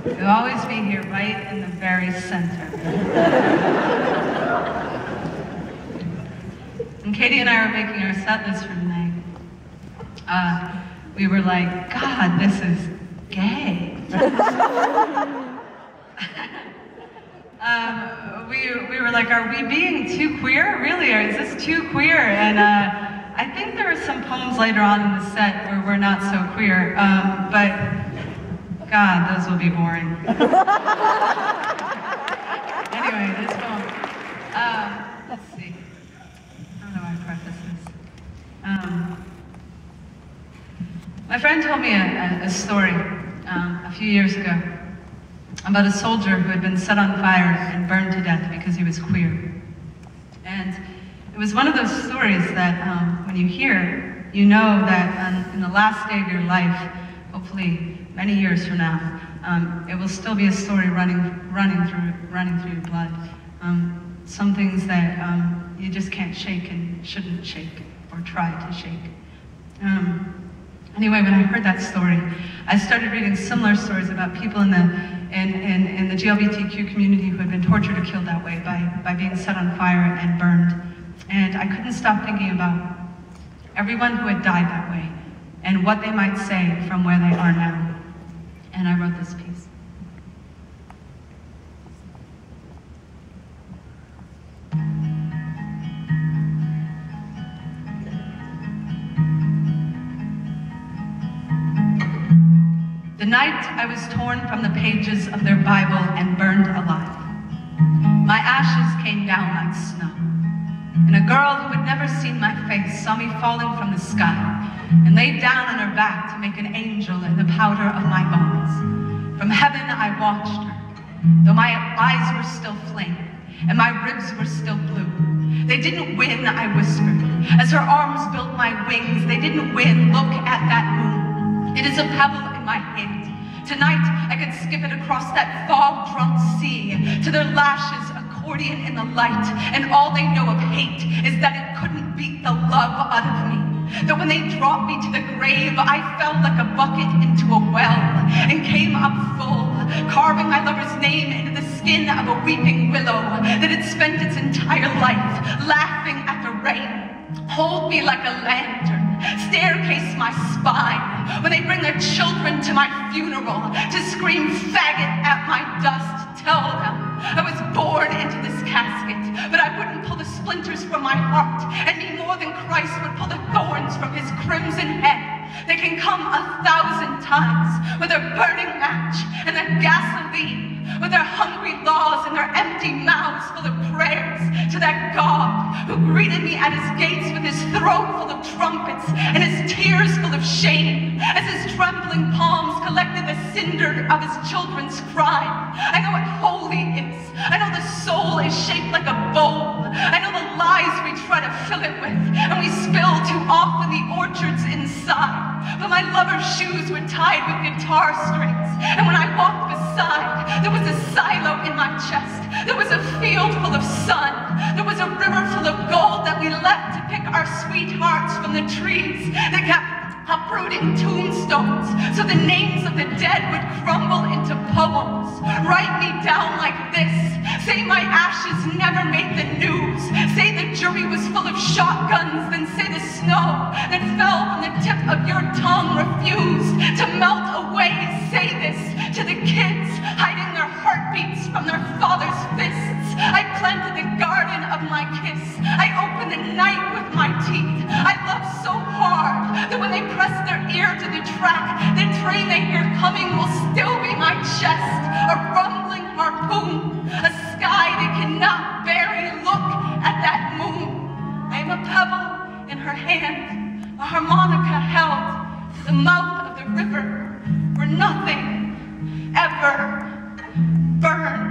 You'll always be here, right in the very center. When Katie and I were making our set list for tonight, we were like, God, this is gay. We were like, are we being too queer? Really, or is this too queer? And I think there were some poems later on in the set where we're not so queer, but God, those will be boring. Anyway, this poem. Let's see. I don't know how to preface this. My friend told me a story a few years ago about a soldier who had been set on fire and burned to death because he was queer. And it was one of those stories that when you hear, you know that in the last day of your life, hopefully many years from now, it will still be a story running through your blood. Some things that you just can't shake and shouldn't shake or try to shake. Anyway, when I heard that story, I started reading similar stories about people in the GLBTQ community who had been tortured or killed that way by being set on fire and burned. And I couldn't stop thinking about everyone who had died that way and what they might say from where they are now. And I wrote this piece. The night I was torn from the pages of their Bible and burned alive. My ashes came down like snow, and a girl who had never seen my face saw me falling from the sky and laid down on her back to make an angel in the powder of my bones. From heaven I watched her, though my eyes were still flaming and my ribs were still blue. They didn't win, I whispered, as her arms built my wings. They didn't win, look at that moon. It is a pebble in my hand. Tonight, I could skip it across that fog-drunk sea to their lashes, accordion in the light, and all they know of hate is that it couldn't beat the love out of me. That when they dropped me to the grave, I fell like a bucket into a well and came up full, carving my lover's name into the skin of a weeping willow that had spent its entire life laughing at the rain. Hold me like a lantern, staircase my spine, when they bring their children to my funeral to scream faggot at my dust. Tell them I was born into this casket, but I wouldn't pull the splinters from my heart any more than Christ would pull the thorns from his crimson head. They can come 1,000 times with their burning match and their gasoline, with their hungry laws and their empty mouths full of prayers to that God who greeted me at his gates with his throat full of trumpets and his tears full of shame, as his trembling palms collected the cinder of his children's crime. I know what holy is. I know the soul is shaped like a bowl. I know the lies we try to fill it with, and we spill too often the orchards inside. But my lover's shoes were tied with guitar strings, and when I walked beside, there was a silo in my chest. There was a field full of sun. There was a river full of gold that we left to pick our sweethearts from the trees that kept uprooting tombstones so the names of the dead would crumble into poems. Write me down like this. Say my ashes never made the news. Say the jury was full of shotguns. Then say the snow that fell from the tip of your tongue refused to melt away. Say this to the kids hiding their heartbeats from their father's fists. I planted the garden of my kiss. I opened the night with my teeth. I loved so hard that when they press their ear to the track, the train they hear coming will still be my chest. A rumbling harpoon, a sky they cannot bury. Look at that moon. I am a pebble in her hand, a harmonica held to the mouth of the river where nothing ever burned.